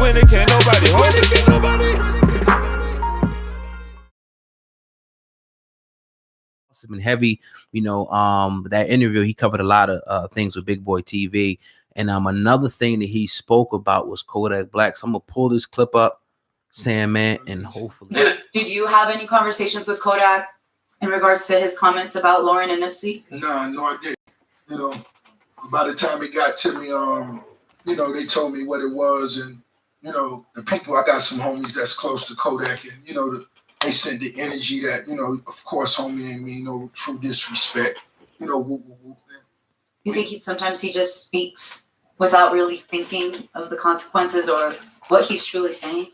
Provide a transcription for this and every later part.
when it can't nobody hold it. It's been heavy, you know. That interview, he covered a lot of things with Big Boy TV, and another thing that he spoke about was Kodak Black. So I'm gonna pull this clip up, Sandman, and hopefully. Did you have any conversations with Kodak in regards to his comments about Lauren and Nipsey? No, I didn't. You know, by the time it got to me, you know, they told me what it was, and you know, the people, I got some homies that's close to Kodak, and you know, they sent the energy that, you know, of course, homie ain't mean no true disrespect. You know, whoop, whoop, whoop. You think sometimes he just speaks without really thinking of the consequences or what he's truly saying?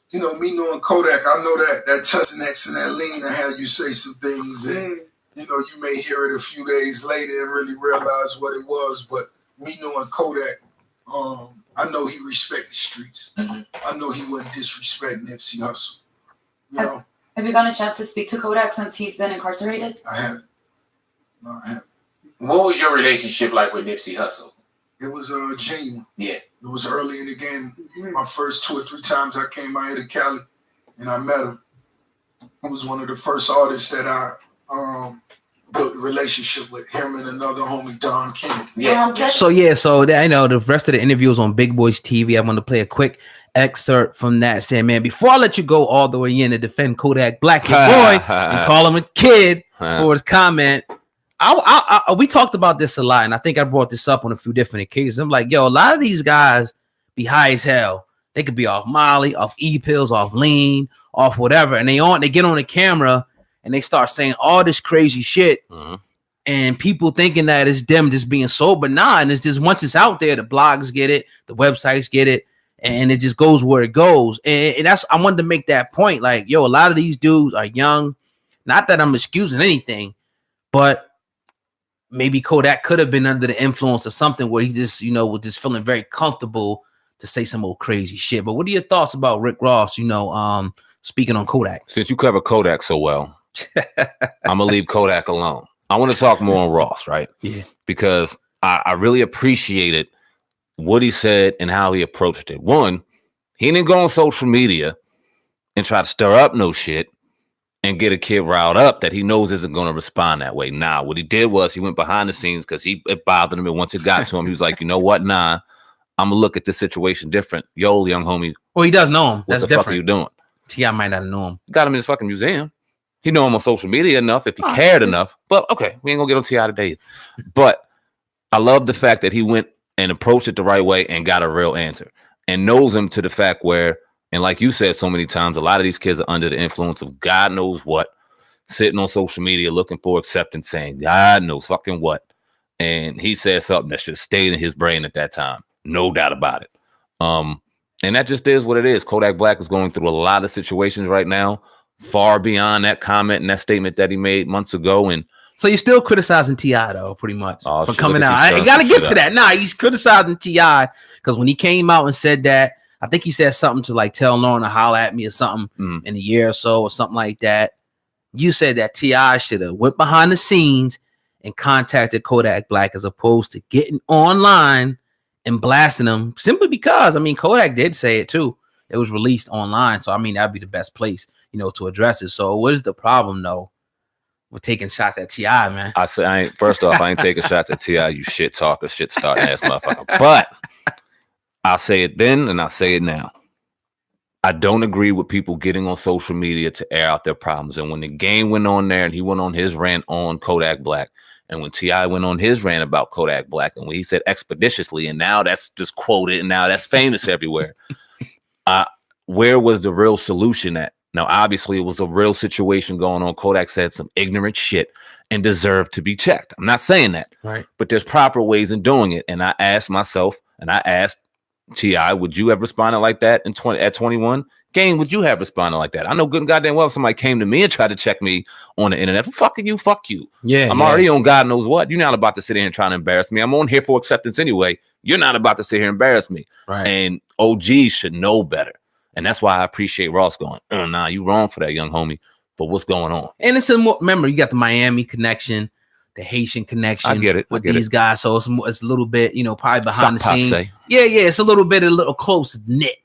You know, me knowing Kodak, I know that Tussnex and that lean, I had you say some things, and you know, you may hear it a few days later and really realize what it was. But me knowing Kodak, I know he respect the streets. I know he wouldn't disrespect Nipsey Hussle. You know? Have you gotten a chance to speak to Kodak since he's been incarcerated? I haven't. No, I haven't. What was your relationship like with Nipsey Hussle? It was genuine. Yeah. It was early in the game. My first 2 or 3 times I came out here to Cali and I met him. He was one of the first artists that I built a relationship with, him and another homie, Don Kennedy. Yeah. So I know the rest of the interview was on Big Boys TV. I want to play a quick excerpt from that, saying, man, before I let you go all the way in to defend Kodak Black, your boy, and call him a kid for his comment, we talked about this a lot, and I think I brought this up on a few different occasions. I'm like, yo, a lot of these guys be high as hell. They could be off Molly, off E-pills, off lean, off whatever, and they get on the camera and they start saying all this crazy shit, and people thinking that it's them just being sober. Nah, and it's just once it's out there, the blogs get it, the websites get it, and it just goes where it goes. And that's, I wanted to make that point. Like, yo, a lot of these dudes are young. Not that I'm excusing anything, but maybe Kodak could have been under the influence of something where he just, you know, was just feeling very comfortable to say some old crazy shit. But what are your thoughts about Rick Ross, you know, speaking on Kodak? Since you cover Kodak so well, I'm gonna leave Kodak alone. I want to talk more on Ross, right? Yeah. Because I really appreciated what he said and how he approached it. One, he didn't go on social media and try to stir up no shit and get a kid riled up that he knows isn't going to respond that way. Nah, what he did was he went behind the scenes because it bothered him. And once it got to him, he was like, you know what? Nah, I'm going to look at this situation different. Yo, young homie. Well, he does know him. What the fuck are you doing? T.I. might not know him. Got him in his fucking museum. He know him on social media enough if he cared enough. But okay, we ain't going to get on T.I. today. But I love the fact that he went and approached it the right way and got a real answer. And knows him to the fact where, and like you said so many times, a lot of these kids are under the influence of God knows what, sitting on social media looking for acceptance, saying God knows fucking what. And he said something that should have stayed in his brain at that time. No doubt about it. And that just is what it is. Kodak Black is going through a lot of situations right now, far beyond that comment and that statement that he made months ago. And so you're still criticizing T.I. though, pretty much, for shit, coming out. I got to get to that. Nah, he's criticizing T.I. because when he came out and said that, I think he said something to like tell Lauren to holler at me or something in a year or so or something like that. You said that T.I. should have went behind the scenes and contacted Kodak Black as opposed to getting online and blasting him, simply because, I mean, Kodak did say it too. It was released online. So, I mean, that'd be the best place, you know, to address it. So what is the problem though with taking shots at T.I., man? First off, I ain't taking shots at T.I., you shit talker, shit starting ass motherfucker. But I'll say it then and I'll say it now. I don't agree with people getting on social media to air out their problems. And when the game went on there and he went on his rant on Kodak Black, and when T.I. went on his rant about Kodak Black, and when he said expeditiously, and now that's just quoted, and now that's famous everywhere. Where was the real solution at? Now, obviously, it was a real situation going on. Kodak said some ignorant shit and deserved to be checked. I'm not saying that. Right. But there's proper ways in doing it. And I asked myself, and I asked T.I., would you have responded like that at 21? Game, would you have responded like that? I know good and goddamn well somebody came to me and tried to check me on the internet. Fuck you, fuck you. Yeah, I'm already on God knows what. You're not about to sit here and try to embarrass me. I'm on here for acceptance anyway. You're not about to sit here and embarrass me. Right. And OGs should know better. And that's why I appreciate Ross going, nah, you wrong for that, young homie. But what's going on? And it's remember, you got the Miami connection, the Haitian connection. I get it. With these guys. So it's a little bit, you know, probably behind the scenes. Passe. Yeah, it's a little close knit.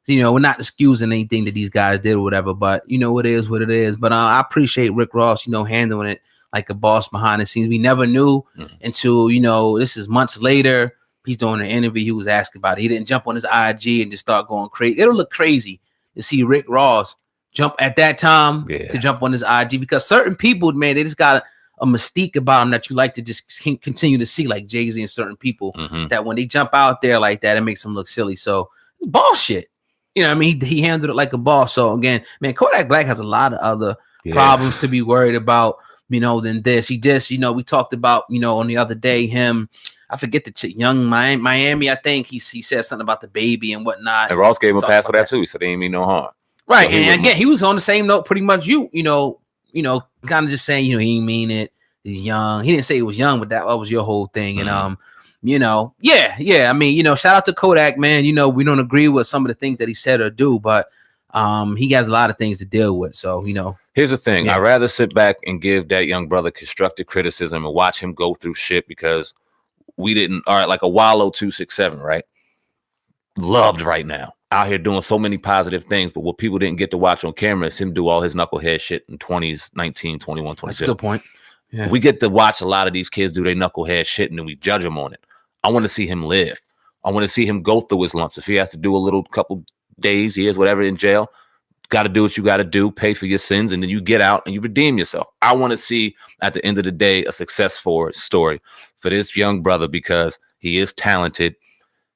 You know, we're not excusing anything that these guys did or whatever, but you know, it is what it is. But I appreciate Rick Ross, you know, handling it like a boss behind the scenes. We never knew until, you know, this is months later. He's doing an interview. He was asking about it. He didn't jump on his IG and just start going crazy. It'll look crazy to see Rick Ross jump at that time to jump on his IG, because certain people, man, they just got a mystique about them that you like to just continue to see, like Jay-Z and certain people that when they jump out there like that, it makes them look silly. So it's bullshit. You know what I mean? He handled it like a boss. So again, man, Kodak Black has a lot of other problems to be worried about, you know, than this. He just, you know, we talked about, you know, on the other day, him, I forget the chick, Young Miami, I think he said something about the baby and whatnot. And Ross gave him a pass for that too. He said they didn't mean no harm. Right. So and again, he was on the same note, pretty much you know, kind of just saying, you know, he didn't mean it. He's young. He didn't say he was young, but that was your whole thing. And you know, I mean, you know, shout out to Kodak, man. You know, we don't agree with some of the things that he said or do, but he has a lot of things to deal with. So, you know, here's the thing. I'd rather sit back and give that young brother constructive criticism and watch him go through shit, because we didn't, all right, like a Wallow 267, right? Loved right now. Out here doing so many positive things, but what people didn't get to watch on camera is him do all his knucklehead shit in 20s, 19, 21, 22. That's a good point. Yeah. We get to watch a lot of these kids do their knucklehead shit, and then we judge them on it. I want to see him live. I want to see him go through his lumps. If he has to do a little couple days, years, whatever in jail, got to do what you got to do, pay for your sins, and then you get out and you redeem yourself. I want to see at the end of the day a success story for this young brother, because he is talented.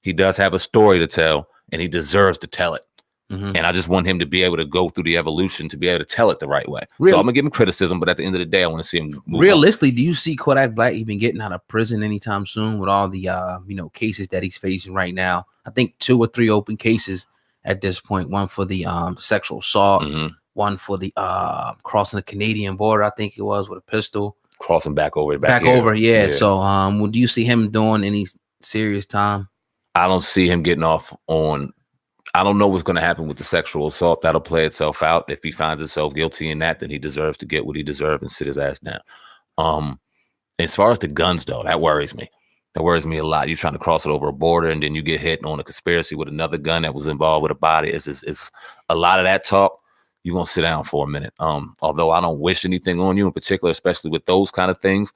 He does have a story to tell, and he deserves to tell it. And I just want him to be able to go through the evolution to be able to tell it the right way. Really? So I'm gonna give him criticism, but at the end of the day, I want to see him move realistically on. Do you see Kodak Black even getting out of prison anytime soon with all the you know, cases that he's facing right now? I think 2 or 3 open cases at this point. One for the sexual assault, one for the crossing the Canadian border, I think it was, with a pistol. Crossing back over. Yeah. So do you see him doing any serious time? I don't see him getting off on. I don't know what's going to happen with the sexual assault. That'll play itself out. If he finds himself guilty in that, then he deserves to get what he deserves and sit his ass down. As far as the guns, though, that worries me. That worries me a lot. You're trying to cross it over a border, and then you get hit on a conspiracy with another gun that was involved with a body. It's a lot of that talk. You're going to sit down for a minute. Although I don't wish anything on you in particular, especially with those kind of things.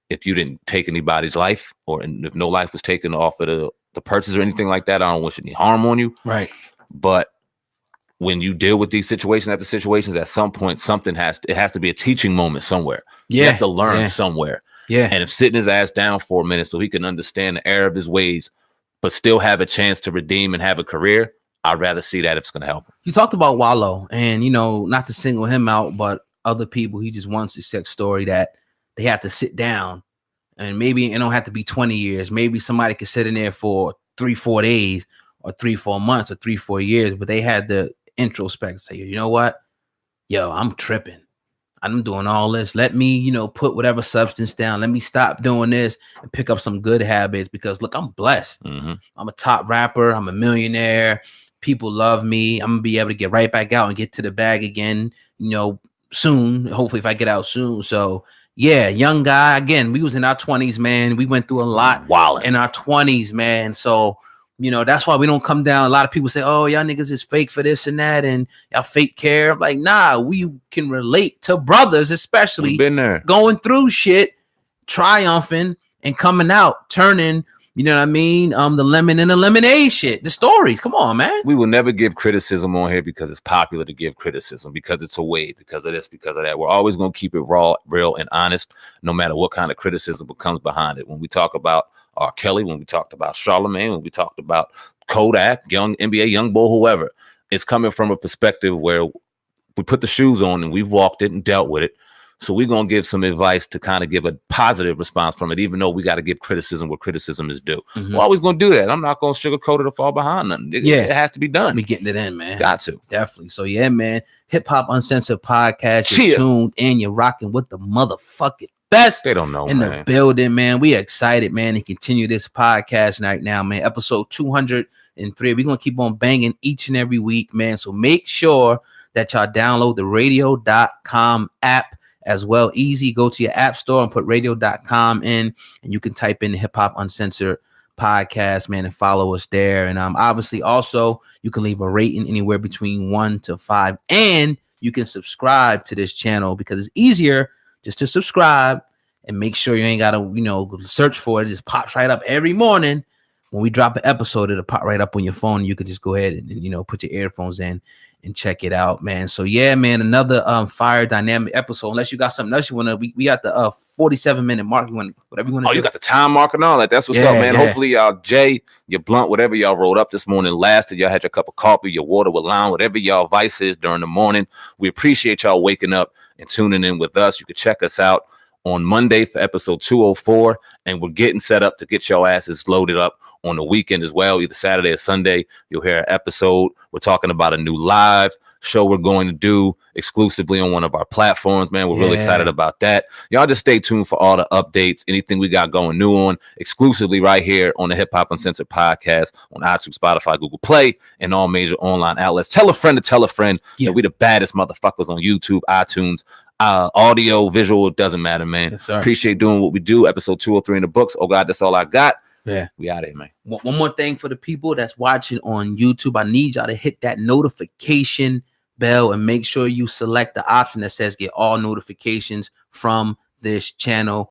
If you didn't take anybody's life, or if no life was taken off of the purchase or anything like that, I don't wish any harm on you. Right. But when you deal with these situations after situations, at some point, something has to be a teaching moment somewhere. You have to learn somewhere. Yeah. And if sitting his ass down for a minute so he can understand the error of his ways, but still have a chance to redeem and have a career, I'd rather see that if it's going to help him. You talked about Wallow, and, you know, not to single him out, but other people, he just wants a sex story that they have to sit down. And maybe it don't have to be 20 years. Maybe somebody could sit in there for 3-4 days or 3-4 months or 3-4 years, but they had the introspect, say, you know what? Yo, I'm tripping. I'm doing all this. Let me, you know, put whatever substance down. Let me stop doing this and pick up some good habits, because look, I'm blessed. I'm a top rapper. I'm a millionaire. People love me. I'm gonna be able to get right back out and get to the bag again, you know, soon. Hopefully if I get out soon. So yeah, young guy. Again, we was in our 20s, man. We went through a lot in our 20s, man. So, you know, that's why we don't come down. A lot of people say, oh, y'all niggas is fake for this and that, and y'all fake care. I'm like, nah, we can relate to brothers, especially been there, going through shit, triumphing and coming out, turning, you know what I mean? The lemon and the lemonade shit. The stories. Come on, man. We will never give criticism on here because it's popular to give criticism, because it's a wave, because of this, because of that. We're always going to keep it raw, real, and honest, no matter what kind of criticism comes behind it. When we talk about R. Kelly, when we talked about Charlamagne, when we talked about Kodak, young NBA, young bull, whoever, it's coming from a perspective where we put the shoes on and we've walked it and dealt with it. So we're going to give some advice to kind of give a positive response from it, even though we got to give criticism where criticism is due. We're always going to do that. I'm not going to sugarcoat it or fall behind nothing. It has to be done. We getting it in, man. Got to. Definitely. So yeah, man. Hip Hop Uncensored podcast. You're tuned in. You're rocking with the motherfucking best. They don't know, in the building, man. We excited, man, to continue this podcast right now, man. Episode 203. We're going to keep on banging each and every week, man. So make sure that y'all download the radio.com app as well. Easy. Go to your app store and put radio.com in, and you can type in the Hip Hop Uncensored podcast, man, and follow us there. And obviously also you can leave a rating anywhere between 1 to 5, and you can subscribe to this channel because it's easier just to subscribe and make sure you ain't gotta search for it. It just pops right up every morning. When we drop an episode, it'll pop right up on your phone. You could just go ahead and put your earphones in and check it out, man. So yeah, man, another fire dynamic episode. Unless you got something else you want to, we got the 47-minute mark. You want whatever you want to do. You got the time mark and all that. That's what's up, man. Yeah. Hopefully y'all your blunt, whatever y'all rolled up this morning lasted. Y'all had your cup of coffee, your water with lime, whatever y'all vice is during the morning. We appreciate y'all waking up and tuning in with us. You can check us out on Monday for episode 204, and we're getting set up to get your asses loaded up on the weekend as well, either Saturday or Sunday. You'll hear an episode. We're talking about a new live show we're going to do exclusively on one of our platforms, man. We're really excited about that. Y'all just stay tuned for all the updates, anything we got going new on, exclusively right here on the Hip Hop Uncensored podcast on iTunes, Spotify, Google Play, and all major online outlets. Tell a friend to tell a friend that we the baddest motherfuckers on YouTube, iTunes, audio, visual, it doesn't matter, man. Yes, sir. Appreciate doing what we do. Episode 203 in the books. Oh God, that's all I got. Yeah, we out of here, man. One more thing for the people that's watching on YouTube, I need y'all to hit that notification bell and make sure you select the option that says get all notifications from this channel.